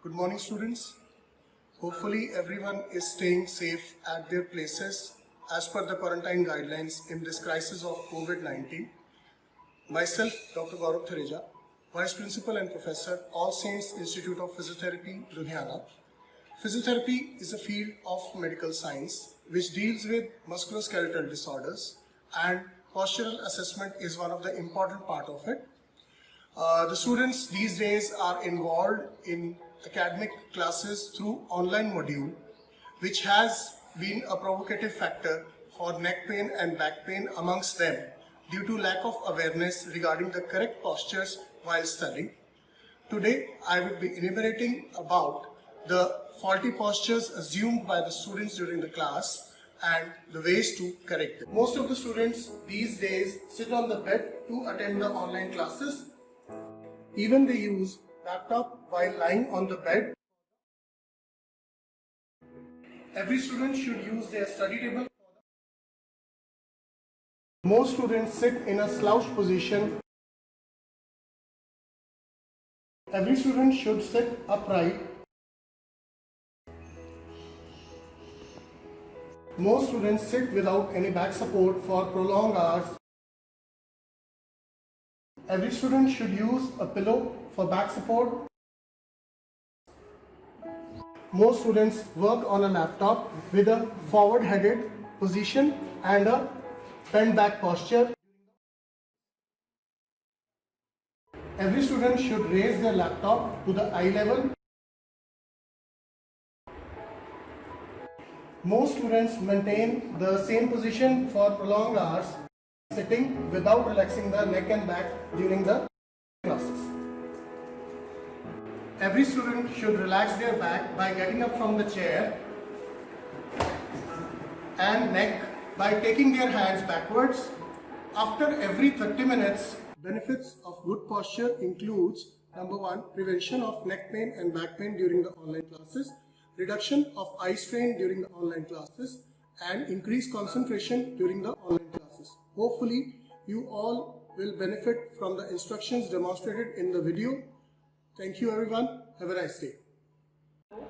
Good morning, students. Hopefully, everyone is staying safe at their places as per the quarantine guidelines in this crisis of COVID-19. Myself, Dr. Gaurav Thereja, Vice Principal and Professor, All Saints Institute of Physiotherapy, Ludhiana. Physiotherapy is a field of medical science which deals with musculoskeletal disorders, and postural assessment is one of the important part of it. The students these days are involved in academic classes through online module, which has been a provocative factor for neck pain and back pain amongst them due to lack of awareness regarding the correct postures while studying. Today, I will be enumerating about the faulty postures assumed by the students during the class and the ways to correct them. Most of the students these days sit on the bed to attend the online classes. Even they use laptop while lying on the bed. Every student should use their study table. Most students sit in a slouched position. Every student should sit upright. Most students sit without any back support for prolonged hours. Every student should use a pillow for back support. Most students work on a laptop with a forward-headed position and a bent back posture. Every student should raise their laptop to the eye level. Most students maintain the same position for prolonged hours, sitting without relaxing the neck and back during the classes. Every student should relax their back by getting up from the chair and neck by taking their hands backwards. After every 30 minutes, benefits of good posture includes number 1, prevention of neck pain and back pain during the online classes, reduction of eye strain during the online classes, and increased concentration during the online classes. Hopefully, you all will benefit from the instructions demonstrated in the video. Thank you everyone. Have a nice day.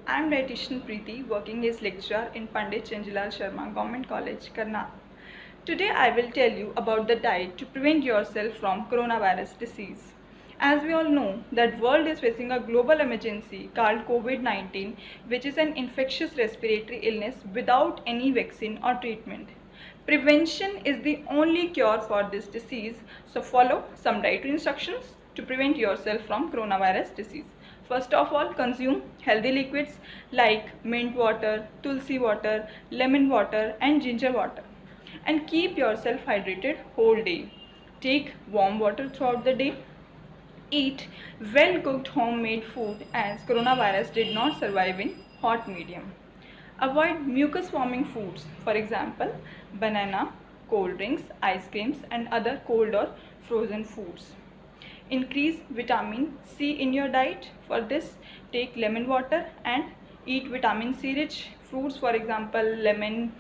I am dietitian Preeti, working as lecturer in Pandit Chanjilal Sharma Government College, Karnal. Today I will tell you about the diet to prevent yourself from coronavirus disease. As we all know that world is facing a global emergency called COVID-19, which is an infectious respiratory illness without any vaccine or treatment. Prevention is the only cure for this disease, so follow some dietary instructions to prevent yourself from coronavirus disease. First of all, consume healthy liquids like mint water, tulsi water, lemon water and ginger water, and keep yourself hydrated whole day. Take warm water throughout the day. Eat well cooked homemade food, as coronavirus did not survive in hot medium. Avoid mucus forming foods, for example banana, cold drinks, ice creams and other cold or frozen foods. Increase vitamin C in your diet. For this, take lemon water and eat vitamin C rich fruits, for example lemon,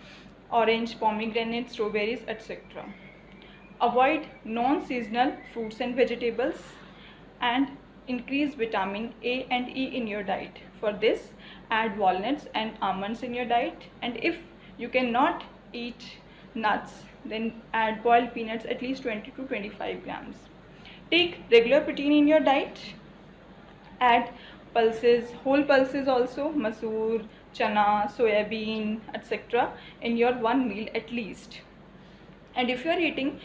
orange, pomegranate, strawberries, etc. Avoid non-seasonal fruits and vegetables, and increase vitamin A and E in your diet. For this, add walnuts and almonds in your diet, and if you cannot eat nuts, then add boiled peanuts at least 20 to 25 grams. Take regular protein in your diet. Add pulses, whole pulses also, masoor, chana, soya bean, etc. in your one meal at least. And if you are eating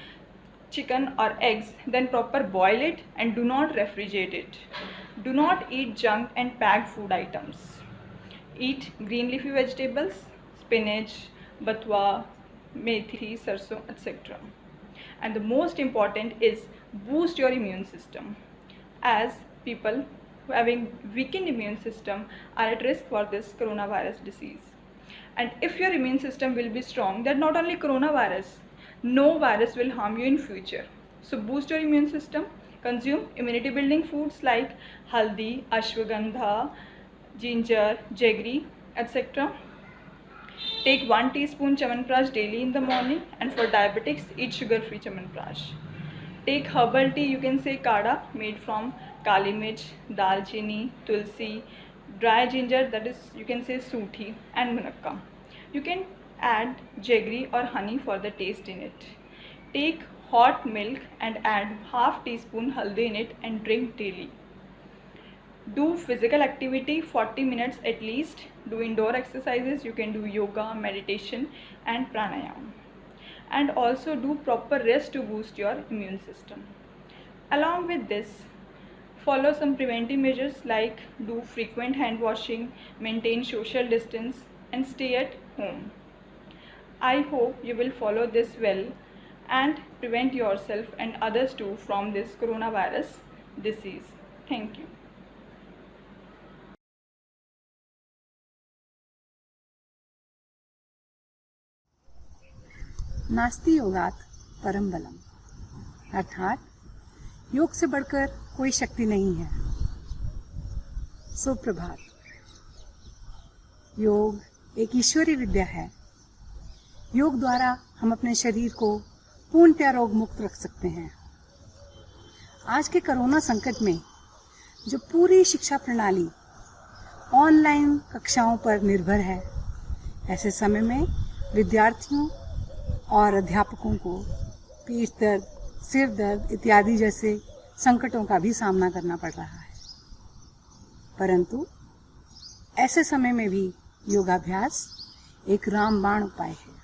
chicken or eggs, then proper boil it and do not refrigerate it. Do not eat junk and packed food items. Eat green leafy vegetables, spinach, bathua, methi, sarson, etc. And the most important is boost your immune system, as people who having weakened immune system are at risk for this coronavirus disease. And if your immune system will be strong, then not only coronavirus, no virus will harm you in future. So boost your immune system. Consume immunity building foods like haldi, ashwagandha, ginger, jaggery, etc. Take 1 teaspoon Chyawanprash daily in the morning, and for diabetics, eat sugar-free Chyawanprash. Take herbal tea, you can say kada, made from kali mirch, dalchini, tulsi, dry ginger, that is you can say Suthi, and Munakka. You can add jaggery or honey for the taste in it. Take hot milk and add half teaspoon haldi in it and drink daily. Do physical activity 40 minutes at least. Do indoor exercises. You can do yoga, meditation and pranayama. And also do proper rest to boost your immune system. Along with this, follow some preventive measures like do frequent hand washing, maintain social distance and stay at home. I hope you will follow this well and prevent yourself and others too from this coronavirus disease. Thank you. नास्ति योगात परम बलम, अर्थात योग से बढ़कर कोई शक्ति नहीं है। सुप्रभात। योग एक ईश्वरीय विद्या है। योग द्वारा हम अपने शरीर को पूर्णतया रोग मुक्त रख सकते हैं। आज के कोरोना संकट में जो पूरी शिक्षा प्रणाली ऑनलाइन कक्षाओं पर निर्भर है, ऐसे समय में विद्यार्थियों और अध्यापकों को पीठ दर्द, सिर दर्द इत्यादि जैसे संकटों का भी सामना करना पड़ रहा है। परंतु ऐसे समय में भी योगाभ्यास एक रामबाण उपाय है।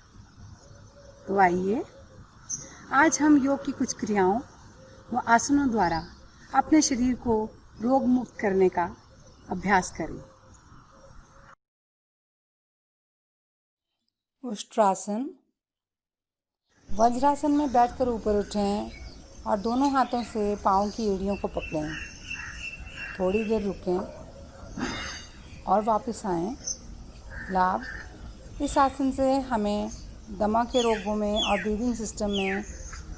तो आइए आज हम योग की कुछ क्रियाओं व आसनों द्वारा अपने शरीर को रोग मुक्त करने का अभ्यास करें। उष्ट्रासन। वज्रासन में बैठकर ऊपर उठें और दोनों हाथों से पाँव की एड़ियों को पकड़ें। थोड़ी देर रुकें और वापस आएं। लाभ। इस आसन से हमें दमा के रोगों में और ब्रीदिंग सिस्टम में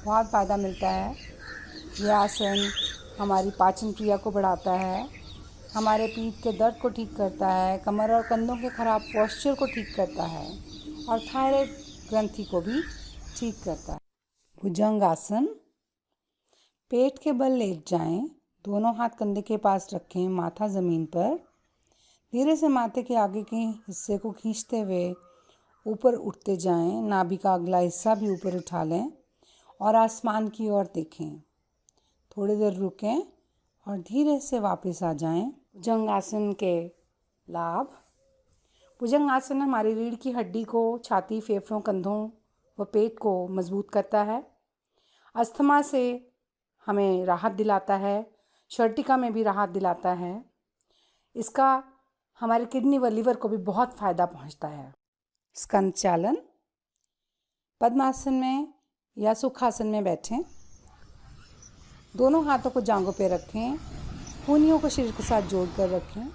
बहुत फ़ायदा मिलता है। यह आसन हमारी पाचन क्रिया को बढ़ाता है, हमारे पीठ के दर्द को ठीक करता है, कमर और कंधों के खराब पोस्चर को ठीक करता है और थायराइड ग्रंथि को भी ठीक करता है। भुजंगासन। पेट के बल लेट जाएं, दोनों हाथ कंधे के पास रखें, माथा ज़मीन पर। धीरे से माथे के आगे के हिस्से को खींचते हुए ऊपर उठते जाएं। नाभि का अगला हिस्सा भी ऊपर उठा लें और आसमान की ओर देखें। थोड़ी देर रुकें और धीरे से वापस आ जाएं। भुजंगासन के लाभ। भुजंगासन हमारी रीढ़ की हड्डी को, छाती, फेफड़ों, कंधों व पेट को मजबूत करता है। अस्थमा से हमें राहत दिलाता है, शर्टिका में भी राहत दिलाता है। इसका हमारे किडनी व लीवर को भी बहुत फ़ायदा पहुंचता है। स्कंद चालन। पद्मासन में या सुखासन में बैठें। दोनों हाथों को जांघों पर रखें, कूहनियों को शरीर के साथ जोड़कर रखें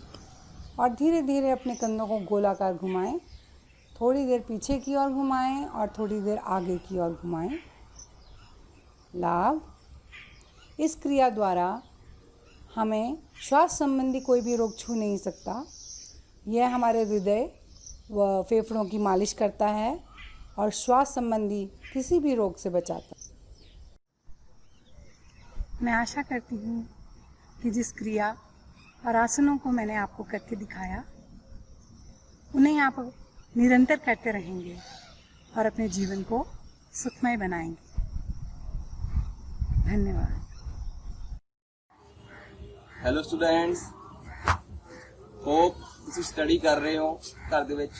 और धीरे धीरे अपने कंधों को गोलाकार घुमाएं। थोड़ी देर पीछे की ओर घुमाएं और थोड़ी देर आगे की ओर घुमाएं। लाभ। इस क्रिया द्वारा हमें श्वास संबंधी कोई भी रोग छू नहीं सकता। यह हमारे हृदय व फेफड़ों की मालिश करता है और श्वास संबंधी किसी भी रोग से बचाता है। मैं आशा करती हूँ कि जिस क्रिया और आसनों को मैंने आपको करके दिखाया, उन्हें आप निरंतर करते रहेंगे और अपने जीवन को सुखमय बनाएंगे। धन्यवाद। ਹੈਲੋ ਸਟੂਡੈਂਟਸ, ਹੋਪ ਤੁਸੀਂ ਸਟੱਡੀ ਕਰ ਰਹੇ ਹੋ ਘਰ ਦੇ ਵਿੱਚ,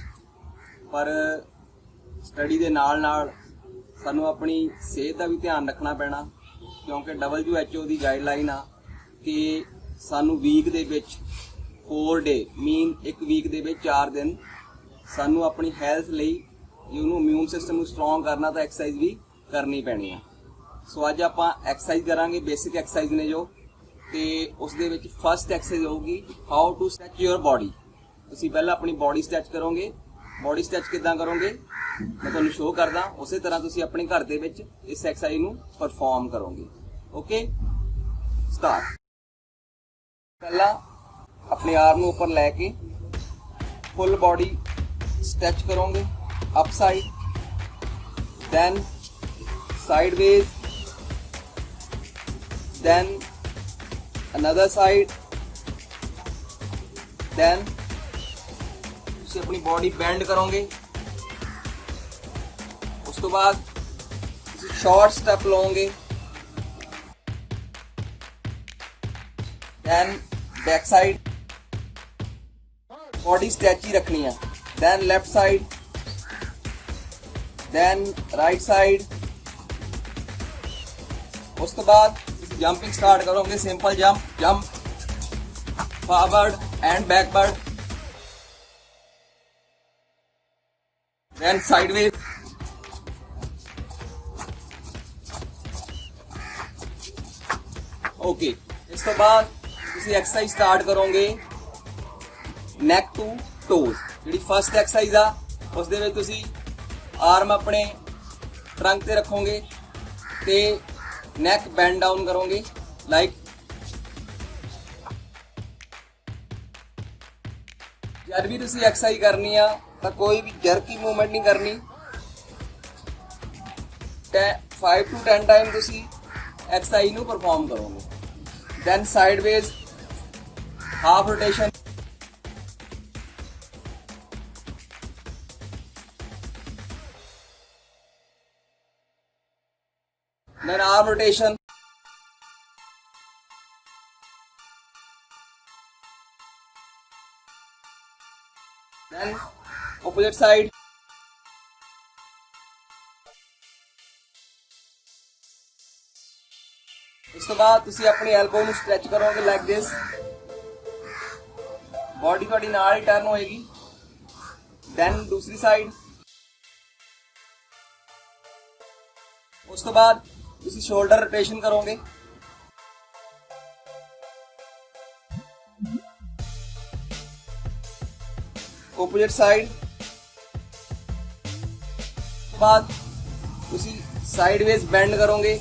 ਪਰ ਸਟੱਡੀ ਦੇ ਨਾਲ ਨਾਲ ਸਾਨੂੰ ਆਪਣੀ ਸਿਹਤ ਦਾ ਵੀ ਧਿਆਨ ਰੱਖਣਾ ਪੈਣਾ, ਕਿਉਂਕਿ WHO ਦੀ ਗਾਈਡਲਾਈਨ ਆ ਕਿ ਸਾਨੂੰ ਵੀਕ ਦੇ ਵਿੱਚ 4 ਡੇ ਮੀਨ ਇੱਕ ਵੀਕ ਦੇ ਵਿੱਚ 4 ਦਿਨ ਸਾਨੂੰ ਆਪਣੀ ਹੈਲਥ ਲਈ ਉਹਨੂੰ ਇਮਿਊਨ ਸਿਸਟਮ ਨੂੰ ਸਟਰੋਂਗ ਕਰਨਾ ਤਾਂ ਐਕਸਰਸਾਈਜ਼ ਵੀ ਕਰਨੀ ਪੈਣੀ ਆ। ਸੋ ਅੱਜ ਆਪਾਂ ਐਕਸਰਸਾਈਜ਼ ਕਰਾਂਗੇ, ਬੇਸਿਕ ਐਕਸਰਸਾਈਜ਼ ਨੇ ਜੋ, ਤੇ ਉਸ ਦੇ ਵਿੱਚ ਫਸਟ ਐਕਸਰਸਾਈਜ਼ ਹੋਊਗੀ how to stretch your body. ਤੁਸੀਂ ਪਹਿਲਾਂ ਆਪਣੀ ਬੋਡੀ ਸਟ੍ਰੈਚ ਕਰੋਗੇ। ਬੋਡੀ ਸਟ੍ਰੈਚ ਕਿੱਦਾਂ ਕਰੋਗੇ ਮੈਂ ਤੁਹਾਨੂੰ ਸ਼ੋਅ ਕਰਦਾ, ਉਸੇ ਤਰ੍ਹਾਂ ਤੁਸੀਂ ਆਪਣੇ ਘਰ ਦੇ ਵਿੱਚ ਇਸ ਐਕਸਰਸਾਈਜ਼ ਨੂੰ ਪਰਫਾਰਮ ਕਰੋਗੇ। Okay, start. ਪਹਿਲਾਂ ਆਪਣੇ ਆਰਮ ਨੂੰ ਉੱਪਰ ਲੈ ਕੇ ਫੁੱਲ ਬੋਡੀ स्ट्रेच करोगे, up side, then sideways, then another side, then ਤੁਸੀਂ ਆਪਣੀ ਬੋਡੀ ਬੈਂਡ ਕਰੋਗੇ। ਉਸ ਤੋਂ ਬਾਅਦ ਤੁਸੀਂ ਸ਼ਾਰਟ ਸਟੈਪ ਲਓਗੇ। Then back side body stretch ही रखनी है। Then left side, then right side. उस तो बाद जंपिंग स्टार्ट करोगे। Simple jump forward and backward, then sideways, okay. इस तो बाद ਤੁਸੀਂ ਐਕਸਰਸਾਈਜ਼ ਸਟਾਰਟ ਕਰੋਗੇ ਨੈਕ ਟੂ ਟੋਜ਼। ਜਿਹੜੀ ਫਸਟ ਐਕਸਰਸਾਈਜ਼ ਆ ਉਸ ਦੇ ਵਿੱਚ ਤੁਸੀਂ ਆਰਮ ਆਪਣੇ ਟਰੰਕ ਤੇ ਰੱਖੋਗੇ ਤੇ ਨੈਕ ਬੈਂਡ ਡਾਊਨ ਕਰੋਗੇ ਲਾਈਕ। ਜਦ ਵੀ ਤੁਸੀਂ ਐਕਸਰਸਾਈਜ਼ ਕਰਨੀ ਆ ਤਾਂ ਕੋਈ ਵੀ ਜਰਕੀ ਮੂਵਮੈਂਟ ਨਹੀਂ ਕਰਨੀ। 5 to 10 ਟਾਈਮ ਤੁਸੀਂ ਐਕਸਰਸਾਈਜ਼ ਨੂੰ ਪਰਫਾਰਮ ਕਰੋਗੇ। Then sideways half rotation, then arm rotation, then opposite side, ਇਸ ਤੋਂ ਬਾਅਦ ਤੁਸੀਂ ਆਪਣੀ ਐਲਬੋ ਨੂੰ ਸਟ੍ਰੈਚ ਕਰੋਗੇ ਲਾਈਕ ਦਿਸ। बॉडी थोड़ी नाल ही टर्न होएगी। देन दूसरी साइड। उस तो बाद तुसी शोल्डर रोटेशन करोगे। Opposite side. बाद तुसी साइडवेज बेंड करोगे।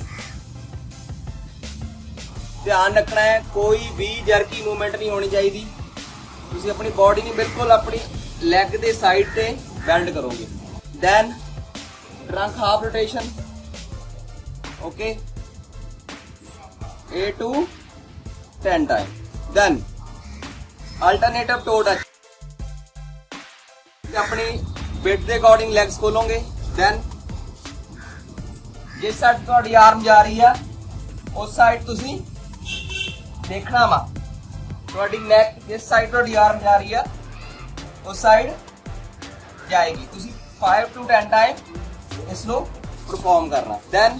ध्यान रखना है कोई भी जर्की मूवमेंट नहीं होनी चाहिए। ਤੁਸੀਂ ਆਪਣੀ ਬੋਡੀ ਨੂੰ ਬਿਲਕੁਲ ਆਪਣੀ ਲੈਗ ਦੇ ਸਾਈਡ ਤੇ ਬੈਂਡ ਕਰੋਗੇ। Then trunk half rotation, okay 8 to 10 time. Then alternative toe touch, ਆਪਣੀ ਬਿਟ ਦੇ ਅਕੋਰਡਿੰਗ ਲੈਗਸ ਖੋਲੋਗੇ। ਦੈਨ ਜਿਸ ਸਾਈਡ ਤੁਹਾਡੀ ਆਰਮ ਜਾ ਰਹੀ ਆ ਉਸ ਸਾਈਡ ਤੁਸੀਂ ਦੇਖਣਾ ਵਾ। ਤੁਹਾਡੀ ਨੈਕ ਜਿਸ ਸਾਈਡ ਤੁਹਾਡੀ ਆਰਮ ਜਾ ਰਹੀ ਆ ਉਸ ਸਾਈਡ ਜਾਏਗੀ। ਤੁਸੀਂ 5 to 10 ਟਾਈਮ ਇਸ ਨੂੰ ਪਰਫਾਰਮ ਕਰਨਾ। ਦੈਨ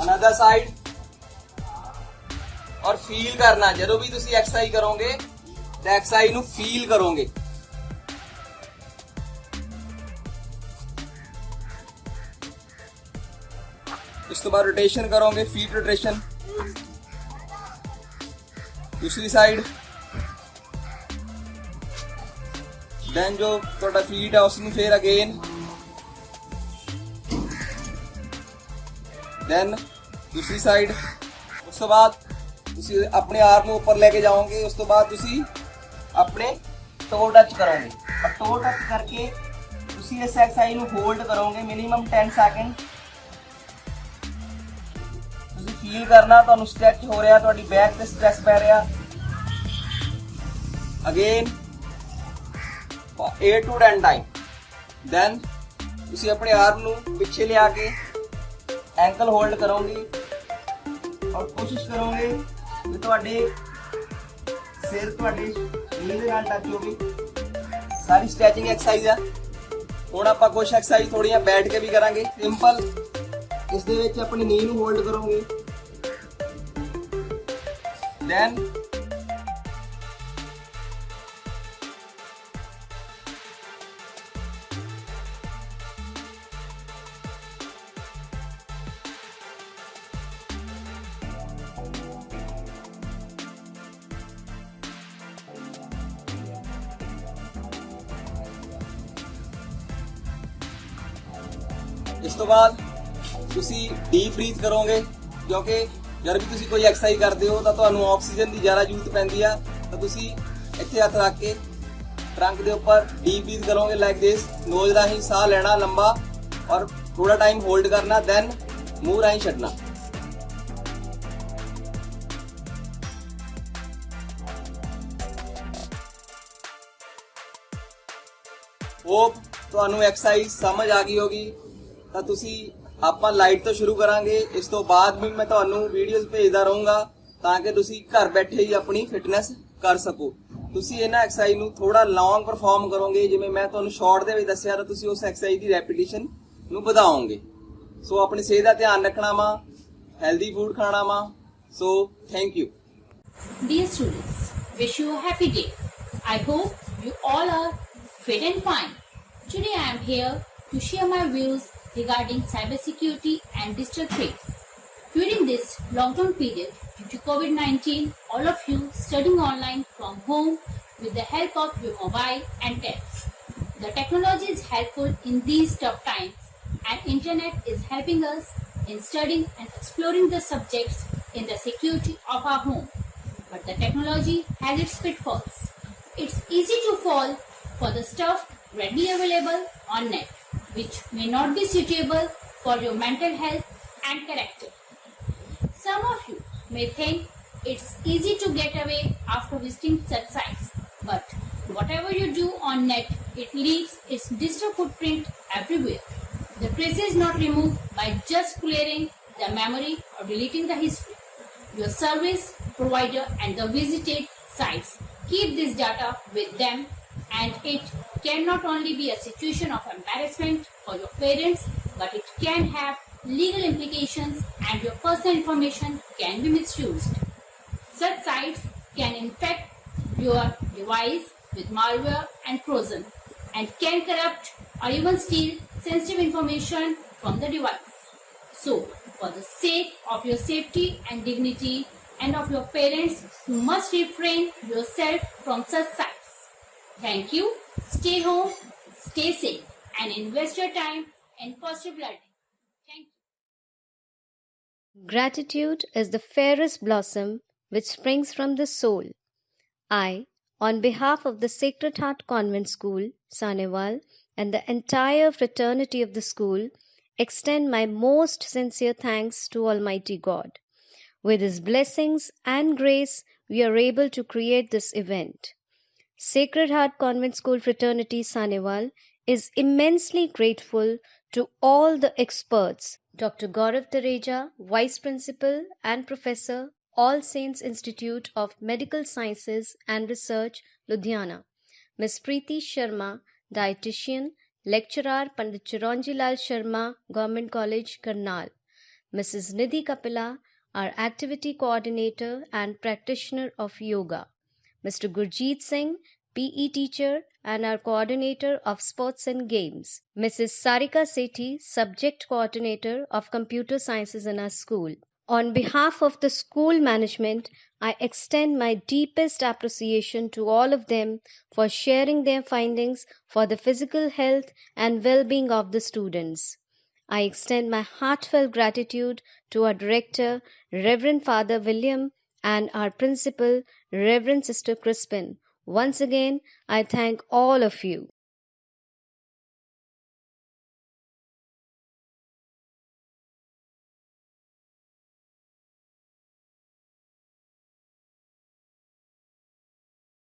ਅਨਦਰ ਸਾਈਡ ਔਰ ਫੀਲ ਕਰਨਾ। ਜਦੋਂ ਵੀ ਤੁਸੀਂ ਐਕਸਰਸਾਈਜ਼ ਕਰੋਗੇ ਤਾਂ ਐਕਸਰਸਾਈਜ਼ ਨੂੰ ਫੀਲ ਕਰੋਗੇ। इस तो बाद रोटेशन करोगे, फीट रोटेशन। दूसरी साइड। देन जो थोड़ा फीट है उसमें फिर अगेन। देन दूसरी साइड। उस तो बाद तुसी अपने आर्म को ऊपर लेके जाओगे। उस तो बाद तुसी अपने टो टच करोगे और टो टच करके तुसी इस एक्सरसाइज को होल्ड करोगे मिनिमम 10 सेकंड। फील करना ਤੁਹਾਨੂੰ ਸਟ੍ਰੈਚ ਹੋ ਰਿਹਾ, ਤੁਹਾਡੀ ਬੈਕ ਤੇ ਸਟ੍ਰੈਸ ਪੈ ਰਿਹਾ। Again 8 to 10 time. ਦੈਨ ਤੁਸੀਂ ਆਪਣੇ ਆਰਮ ਨੂੰ ਪਿੱਛੇ ਲਿਆ ਕੇ ਐਂਕਲ ਹੋਲਡ ਕਰੋਗੇ ਔਰ ਕੋਸ਼ਿਸ਼ ਕਰੋਗੇ ਕਿ ਤੁਹਾਡੇ ਸਿਰ ਤੁਹਾਡੇ ਨੀ ਦੇ ਨਾਲ ਟੱਚ ਹੋਵੇ। ਸਾਰੀ ਸਟ੍ਰੈਚਿੰਗ ਐਕਸਰਸਾਈਜ਼ ਆ। ਹੁਣ ਆਪਾਂ ਕੁਝ ਐਕਸਰਸਾਈਜ਼ ਥੋੜੀਆਂ ਬੈਠ ਕੇ ਵੀ ਕਰਾਂਗੇ। ਸਿੰਪਲ ਇਸ ਦੇ ਵਿੱਚ ਆਪਣੀ ਨੀ ਨੂੰ ਹੋਲਡ ਕਰੋਗੇ। Then ਇਸ ਤੋਂ ਬਾਅਦ ਤੁਸੀਂ ਡੀਪ ਬਰੀਥ ਕਰੋਗੇ ਕਿਉਂਕਿ ਜਦ ਵੀ ਤੁਸੀਂ ਕੋਈ ਐਕਸਰਸਾਈਜ਼ ਕਰਦੇ ਹੋ ਤਾਂ ਤੁਹਾਨੂੰ ਆਕਸੀਜਨ ਦੀ ਜ਼ਿਆਦਾ ਜ਼ਰੂਰਤ ਪੈਂਦੀ ਆ। ਤਾਂ ਤੁਸੀਂ ਇੱਥੇ ਹੱਥ ਰੱਖ ਕੇ ਟਰੰਕ ਦੇ ਉੱਪਰ ਡੀਪ ਬਰੀਥ ਕਰੋਗੇ ਲਾਈਕ ਦਿਸ। ਨੋਜ਼ ਰਾਹੀਂ ਸਾਹ ਲੈਣਾ ਲੰਬਾ ਔਰ ਥੋੜਾ ਟਾਈਮ ਹੋਲਡ ਕਰਨਾ। ਦੈਨ ਮੂੰਹ ਰਾਹੀਂ ਛੱਡਣਾ। ਹੋਪ ਤੁਹਾਨੂੰ ਐਕਸਰਸਾਈਜ਼ ਸਮਝ ਆ ਗਈ ਹੋਗੀ। ਤਾਂ ਤੁਸੀਂ ਆਪਾਂ ਲਾਈਟ ਤੋਂ ਸ਼ੁਰੂ ਕਰਾਂਗੇ, ਇਸ ਤੋਂ ਬਾਅਦ ਵੀ ਮੈਂ ਤੁਹਾਨੂੰ ਵੀਡੀਓਜ਼ ਭੇਜਦਾ ਰਹੂੰਗਾ ਤਾਂ ਕਿ ਤੁਸੀਂ ਘਰ ਬੈਠੇ ਹੀ ਆਪਣੀ ਫਿਟਨੈਸ ਕਰ ਸਕੋ। ਤੁਸੀਂ ਇਹਨਾਂ ਐਕਸਰਸਾਈਜ਼ ਨੂੰ ਥੋੜਾ ਲੌਂਗ ਪਰਫਾਰਮ ਕਰੋਗੇ, ਜਿਵੇਂ ਮੈਂ ਤੁਹਾਨੂੰ ਸ਼ਾਰਟ ਦੇ ਵਿੱਚ ਦੱਸਿਆ, ਤਾਂ ਤੁਸੀਂ ਉਸ ਐਕਸਰਸਾਈਜ਼ ਦੀ ਰੈਪੀਟੀਸ਼ਨ ਨੂੰ ਵਧਾਓਗੇ। ਸੋ ਆਪਣੀ ਸਿਹਤ ਦਾ ਧਿਆਨ ਰੱਖਣਾ ਵਾ, ਹੈਲਦੀ ਫੂਡ ਖਾਣਾ ਵਾ। So thank you. Dear students, wish you a happy day. I hope you all are fit and fine. Today I am here to share my views regarding cybersecurity and digital threats. During this lockdown period due to COVID-19, all of you studying online from home with the help of your mobile and tabs. The technology is helpful in these tough times, and internet is helping us in studying and exploring the subjects in the security of our home. But the technology has its pitfalls. It's easy to fall for the stuff readily available on net, which may not be suitable for your mental health and character. Some of you may think it's easy to get away after visiting such sites, but whatever you do on net, it leaves its digital footprint everywhere. The trace is not removed by just clearing the memory or deleting the history. Your service provider and the visited sites keep this data with them, and it can not only be a situation of embarrassment for your parents, but it can have legal implications and your personal information can be misused. Such sites can infect your device with malware and Trojan and can corrupt or even steal sensitive information from the device. So, for the sake of your safety and dignity and of your parents, you must refrain yourself from such sites. Thank you. Stay home, stay safe, and invest your time in positive learning. Thank you. Gratitude is the fairest blossom which springs from the soul. I, on behalf of the Sacred Heart Convent School, Sanewal, and the entire fraternity of the school, extend my most sincere thanks to Almighty God. With His blessings and grace, we are able to create this event. Sacred Heart Convent School Fraternity Sanewal is immensely grateful to all the experts, Dr. Gaurav Tareja, Vice Principal and Professor, All Saints Institute of Medical Sciences and Research, Ludhiana, Ms. Preeti Sharma, Dietitian, Lecturer, Pandit Chiranji Lal Sharma, Government College, Karnal, Mrs. Nidhi Kapila, our Activity Coordinator and Practitioner of Yoga, Mr. Gurjeet Singh, PE teacher and our coordinator of sports and games, Mrs. Sarika Sethi, subject coordinator of computer sciences in our school. On behalf of the school management, I extend my deepest appreciation to all of them for sharing their findings for the physical health and well-being of the students. I extend my heartfelt gratitude to our director, Reverend Father William, and our principal, Reverend Sister Crispin. Once again, I thank all of you.